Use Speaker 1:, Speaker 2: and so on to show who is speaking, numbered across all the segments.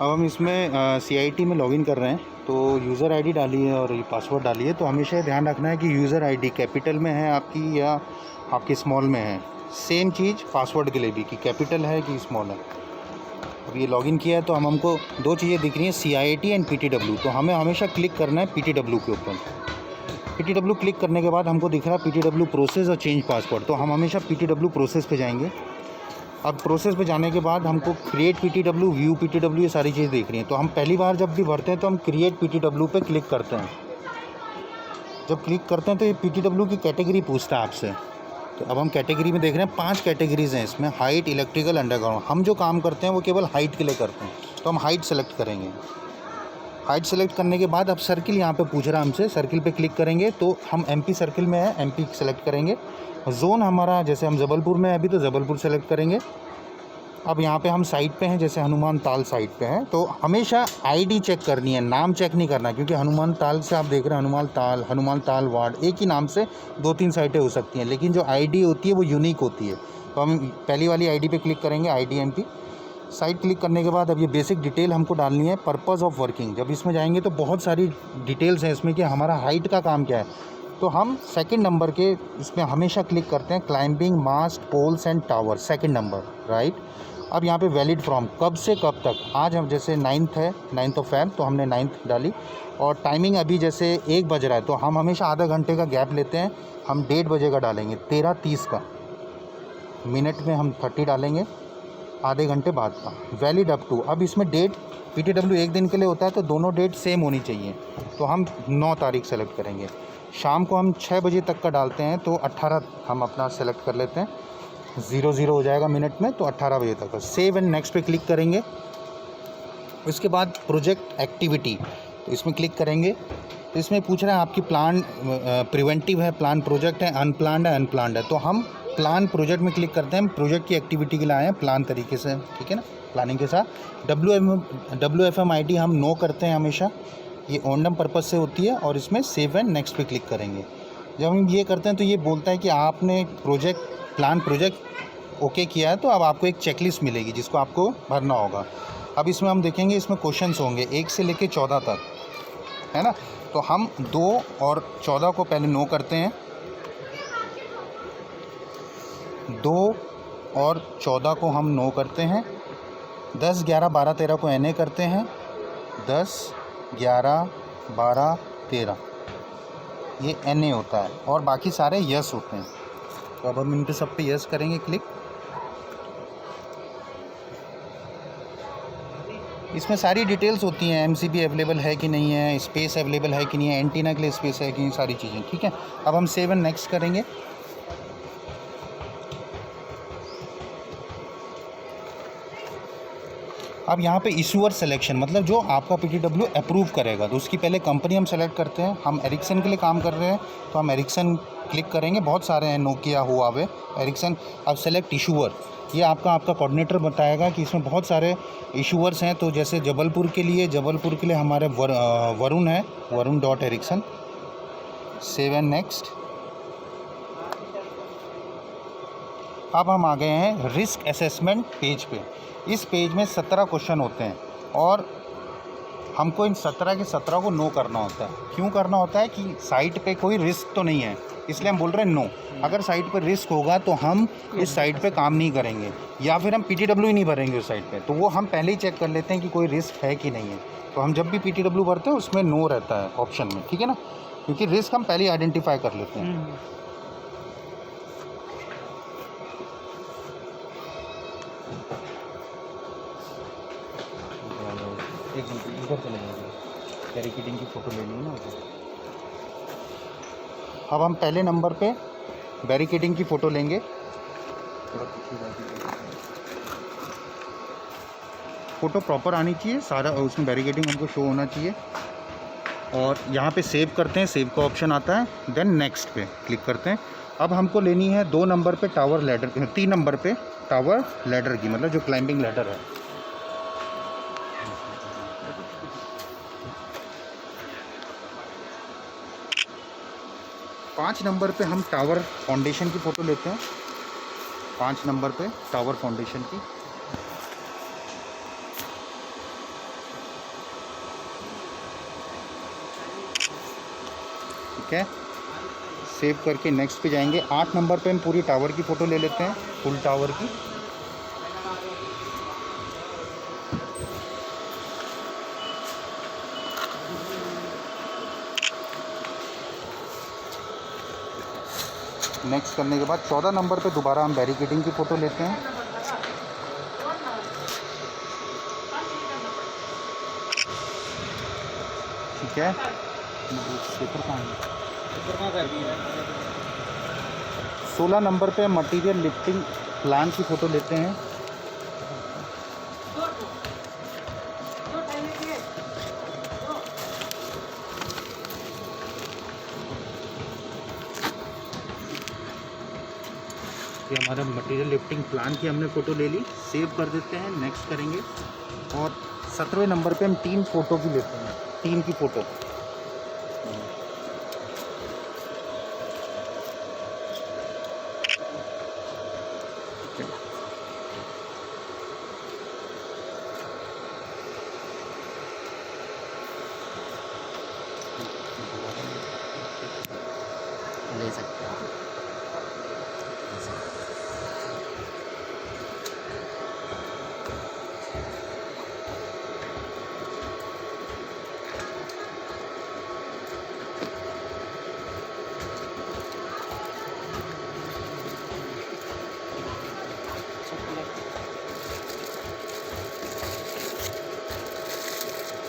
Speaker 1: अब हम इसमें CIT में लॉगिन कर रहे हैं, तो यूज़र आईडी डालिए और ये पासवर्ड डालिए। तो हमेशा ध्यान रखना है कि यूज़र आईडी कैपिटल में है आपकी या आपकी स्मॉल में है। सेम चीज़ पासवर्ड के लिए भी, कि कैपिटल है कि स्मॉल है। अब ये लॉगिन किया है तो हमको दो चीज़ें दिख रही हैं, CIT एंड PTW। तो हमें हमेशा क्लिक करना है PTW के ऊपर। PTW क्लिक करने के बाद हमको दिख रहा है PTW प्रोसेस और चेंज पासवर्ड। तो हम हमेशा PTW प्रोसेस पे जाएंगे। अब प्रोसेस पे जाने के बाद हमको क्रिएट PTW, व्यू PTW, ये सारी चीज़ देख रही हैं। तो हम पहली बार जब भी भरते हैं तो हम क्रिएट PTW पे क्लिक करते हैं। जब क्लिक करते हैं तो ये PTW की कैटेगरी पूछता है आपसे। तो अब हम कैटेगरी में देख रहे हैं 5 कैटेगरीज़ हैं इसमें, हाइट, इलेक्ट्रिकल, अंडरग्राउंड। हम जो काम करते हैं वो केवल हाइट के लिए करते हैं, तो हम हाइट सेलेक्ट करेंगे। हाइट सेलेक्ट करने के बाद अब सर्किल यहाँ पे पूछ रहा है हमसे, सर्किल पे क्लिक करेंगे तो हम MP सर्किल में है, MP सेलेक्ट करेंगे। जोन हमारा, जैसे हम जबलपुर में है अभी, तो जबलपुर सेलेक्ट करेंगे। अब यहाँ पे हम साइट पे हैं, जैसे हनुमान ताल साइट पे हैं, तो हमेशा आईडी चेक करनी है, नाम चेक नहीं करना। क्योंकि हनुमान ताल से आप देख रहे हैं हनुमान ताल वार्ड, एक ही नाम से 2-3 साइटें हो सकती हैं, लेकिन जो आईडी होती है वो यूनिक होती है। तो हम पहली वाली आईडी पे क्लिक करेंगे, IDMP। साइट क्लिक करने के बाद अब ये बेसिक डिटेल हमको डालनी है, पर्पज़ ऑफ वर्किंग। जब इसमें जाएंगे तो बहुत सारी डिटेल्स हैं इसमें कि हमारा हाइट का काम क्या है। तो हम सेकंड नंबर के इसमें हमेशा क्लिक करते हैं, climbing mast poles and tower, second number, right. अब यहाँ पे वैलिड फ्रॉम, कब से कब तक। आज हम जैसे 9th है, 9th ऑफ Feb, तो हमने 9th डाली। और टाइमिंग अभी जैसे 1 बज रहा है, तो हम हमेशा आधा घंटे का गैप लेते हैं। हम 1:30 बजे का डालेंगे, 13:30 का। मिनट में हम 30 डालेंगे, आधे घंटे बाद का। वैलिड अप टू, अब इसमें डेट PTW 1 दिन के लिए होता है, तो दोनों डेट सेम होनी चाहिए। तो हम 9 तारीख सेलेक्ट करेंगे। शाम को हम 6 बजे तक का डालते हैं, तो 18 हम अपना सेलेक्ट कर लेते हैं। 00 हो जाएगा मिनट में, तो 18 बजे तक। सेव एंड नेक्स्ट पे क्लिक करेंगे। उसके बाद प्रोजेक्ट एक्टिविटी, तो इसमें क्लिक करेंगे। तो इसमें पूछ रहा है आपकी प्लान प्रिवेंटिव है, प्लान प्रोजेक्ट है, अनप्लान्ड है, अनप्लान्ड है। तो हम प्लान प्रोजेक्ट में क्लिक करते हैं। प्रोजेक्ट की एक्टिविटी के लिए आए हैं प्लान तरीके से, ठीक है ना, प्लानिंग के साथ। WFM ID हम नो करते हैं हमेशा, ये ऑनडम पर्पज़ से होती है। और इसमें सेव एंड नेक्स्ट पे क्लिक करेंगे। जब हम ये करते हैं तो ये बोलता है कि आपने प्लान प्रोजेक्ट ओके किया है, तो अब आपको एक चेकलिस्ट मिलेगी जिसको आपको भरना होगा। अब इसमें हम देखेंगे, इसमें क्वेश्चंस होंगे 1 से लेके 14 तक, है ना। तो हम 2 और 14 को पहले नो करते हैं, 2 और 14 को हम नो करते हैं। 10, 11, 12, 13 को NA करते हैं। 10, 11, 12, 13 ये NA होता है, और बाकी सारे यस होते हैं। तो अब हम इन पे सब पे यस करेंगे क्लिक। इसमें सारी डिटेल्स होती हैं, MCB अवेलेबल है कि नहीं है, स्पेस अवेलेबल है कि नहीं है, एंटीना के लिए स्पेस है कि नहीं, सारी चीज़ें, ठीक है। अब हम सेव एंड नेक्स्ट करेंगे। अब यहाँ पे इशूअर सिलेक्शन, मतलब जो आपका PTW अप्रूव करेगा, तो उसकी पहले कंपनी हम सेलेक्ट करते हैं। हम एरिक्सन के लिए काम कर रहे हैं, तो हम एरिक्सन क्लिक करेंगे। बहुत सारे हैं, नोकिया, हुआवे, एरिक्सन। अब सेलेक्ट इशूअर, ये आपका कोऑर्डिनेटर बताएगा कि इसमें बहुत सारे इशूअर्स हैं। तो जैसे जबलपुर के लिए हमारे वरुण है, वरुण.एरिक्सन। Save and next. अब हम आ गए हैं रिस्क असेसमेंट पेज पे। इस पेज में 17 क्वेश्चन होते हैं, और हमको इन 17 के 17 को नो करना होता है। क्यों करना होता है कि साइट पे कोई रिस्क तो नहीं है, इसलिए हम बोल रहे हैं नो। अगर साइट पर रिस्क होगा तो हम इस साइट पे काम नहीं करेंगे, या फिर हम PTW ही नहीं भरेंगे उस साइट पे। तो वो हम पहले ही चेक कर लेते हैं कि कोई रिस्क है कि नहीं है। तो हम जब भी PTW भरते हैं उसमें नो रहता है ऑप्शन में, ठीक है ना, क्योंकि रिस्क हम पहले ही आइडेंटिफाई कर लेते हैं। एक मिनट, इधर चले जाएंगे, बैरिकेडिंग की फ़ोटो लेनी है ना। अब हम पहले नंबर पे बैरिकेडिंग की फ़ोटो लेंगे। फ़ोटो प्रॉपर आनी चाहिए, सारा उसमें बैरिकेडिंग हमको शो होना चाहिए। और यहाँ पे सेव करते हैं, सेव का ऑप्शन आता है। देन नेक्स्ट पे क्लिक करते हैं। अब हमको लेनी है 2 नंबर पे टावर लैडर, 3 नंबर पे टावर लैडर की, मतलब जो क्लाइंबिंग लैडर है। 5 नंबर पे हम टावर फाउंडेशन की फ़ोटो लेते हैं। 5 नंबर पे टावर फाउंडेशन की। ठीक है, सेव करके नेक्स्ट पे जाएंगे। 8 नंबर पे हम पूरी टावर की फ़ोटो ले लेते हैं, फुल टावर की। नेक्स्ट करने के बाद 14 नंबर पे दोबारा हम बैरिकेडिंग की फ़ोटो लेते हैं। ठीक है, पेपर कहाँ है? 16 नंबर पे मटेरियल लिफ्टिंग प्लान की फ़ोटो लेते हैं। ये हमारा मटेरियल लिफ्टिंग प्लान की हमने फ़ोटो ले ली, सेव कर देते हैं, नेक्स्ट करेंगे। और 17वें नंबर पे हम टीम फ़ोटो की लेते हैं, टीम की फ़ोटो।
Speaker 2: ले सकते हो।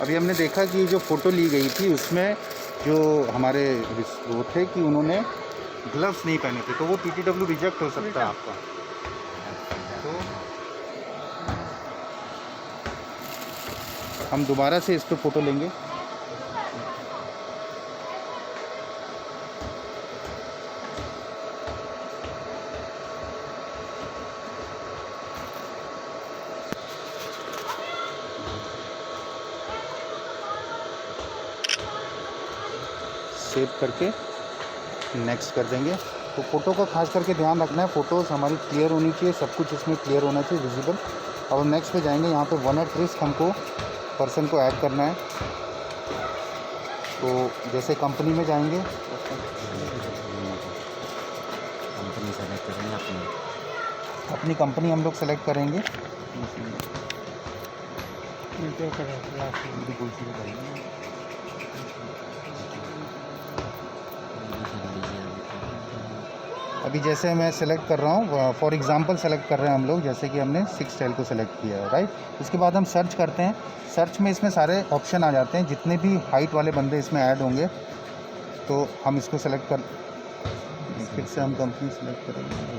Speaker 1: अभी हमने देखा कि जो फ़ोटो ली गई थी उसमें जो हमारे वो थे कि उन्होंने ग्लव्स नहीं पहने थे, तो वो PTW रिजेक्ट हो सकता है आपका। तो हम दोबारा से इस पर फ़ोटो लेंगे। सेव करके नेक्स्ट कर देंगे। तो फ़ोटो का खास करके ध्यान रखना है, फ़ोटोज़ हमारी क्लियर होनी चाहिए, सब कुछ इसमें क्लियर होना चाहिए, विजिबल। अब हम नेक्स्ट पे जाएंगे। यहाँ पे 1 एट रिस्क हमको पर्सन को ऐड करना है। तो जैसे कंपनी में जाएंगे,
Speaker 2: कंपनी सेलेक्ट करेंगे
Speaker 1: अपनी कंपनी हम लोग सेलेक्ट करेंगे। अभी जैसे मैं सेलेक्ट कर रहा हूँ, फॉर एग्जांपल सेलेक्ट कर रहे हैं हम लोग, जैसे कि हमने 6 टेल को सेलेक्ट किया है, राइट। उसके बाद हम सर्च करते हैं। सर्च में इसमें सारे ऑप्शन आ जाते हैं, जितने भी हाइट वाले बंदे इसमें ऐड होंगे तो हम इसको सेलेक्ट कर, फिर से हम कंपनी सेलेक्ट करेंगे।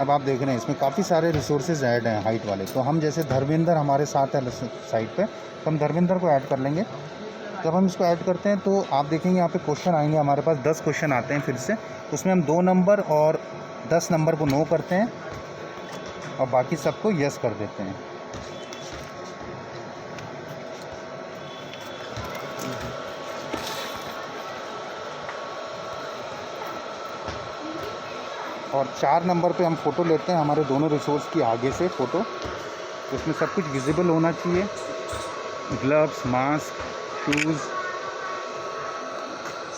Speaker 1: अब आप देख रहे हैं इसमें काफ़ी सारे रिसोर्सेज ऐड हैं हाइट वाले। तो हम जैसे धर्मेंद्र हमारे साथ है साइट पे, तो हम धर्मेंद्र को ऐड कर लेंगे। जब हम इसको ऐड करते हैं तो आप देखेंगे यहाँ पे क्वेश्चन आएंगे, हमारे पास 10 क्वेश्चन आते हैं फिर से। उसमें हम 2 नंबर और 10 नंबर को नो करते हैं और बाकी सबको यस कर देते हैं। और 4 नंबर पे हम फ़ोटो लेते हैं हमारे दोनों रिसोर्स की आगे से फ़ोटो। उसमें सब कुछ विजिबल होना चाहिए, ग्लव्स, मास्क, शूज़।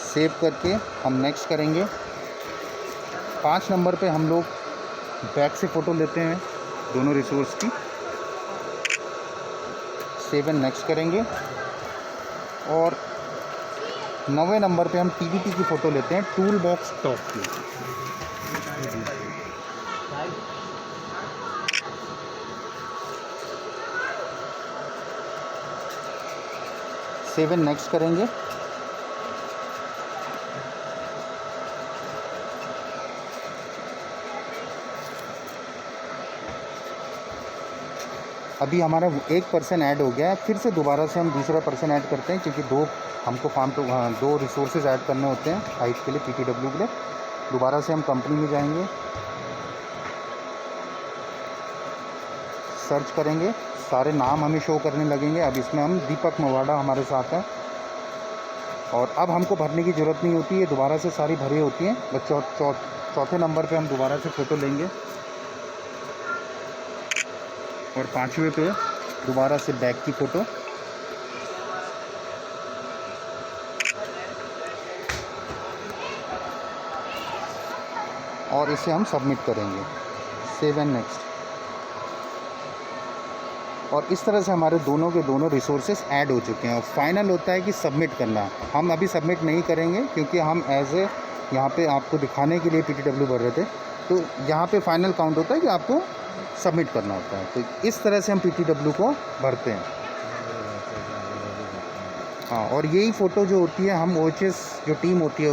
Speaker 1: सेव करके हम नेक्स्ट करेंगे। 5 नंबर पे हम लोग बैक से फ़ोटो लेते हैं दोनों रिसोर्स की। सेव एंड नेक्स्ट करेंगे। और 9वें नंबर पे हम TVT की फ़ोटो लेते हैं, टूल बॉक्स टॉप की। सेव एंड नेक्स्ट करेंगे। अभी हमारा 1 पर्सन ऐड हो गया है। फिर से दोबारा से हम दूसरा पर्सन ऐड करते हैं, क्योंकि 2 हमको फार्म पे 2 रिसोर्सेज ऐड करने होते हैं हाइट के लिए, PTW के लिए। दोबारा से हम कंपनी में जाएंगे, सर्च करेंगे, सारे नाम हमें शो करने लगेंगे। अब इसमें हम दीपक मवाड़ा हमारे साथ हैं और अब हमको भरने की ज़रूरत नहीं होती है, दोबारा से सारी भरी होती हैं। बस चौथे नंबर पे हम दोबारा से फ़ोटो लेंगे और 5वें पे दोबारा से बैक की फ़ोटो, और इसे हम सबमिट करेंगे, सेव एंड नेक्स्ट। और इस तरह से हमारे दोनों के दोनों रिसोर्सेज ऐड हो चुके हैं। और फाइनल होता है कि सबमिट करना। हम अभी सबमिट नहीं करेंगे क्योंकि हम एज ए यहाँ पे आपको दिखाने के लिए PTW भर रहे थे, तो यहाँ पे फाइनल काउंट होता है कि आपको सबमिट करना होता है। तो इस तरह से हम PTW को भरते हैं। हाँ, और यही फ़ोटो जो होती है हम OHS जो टीम होती है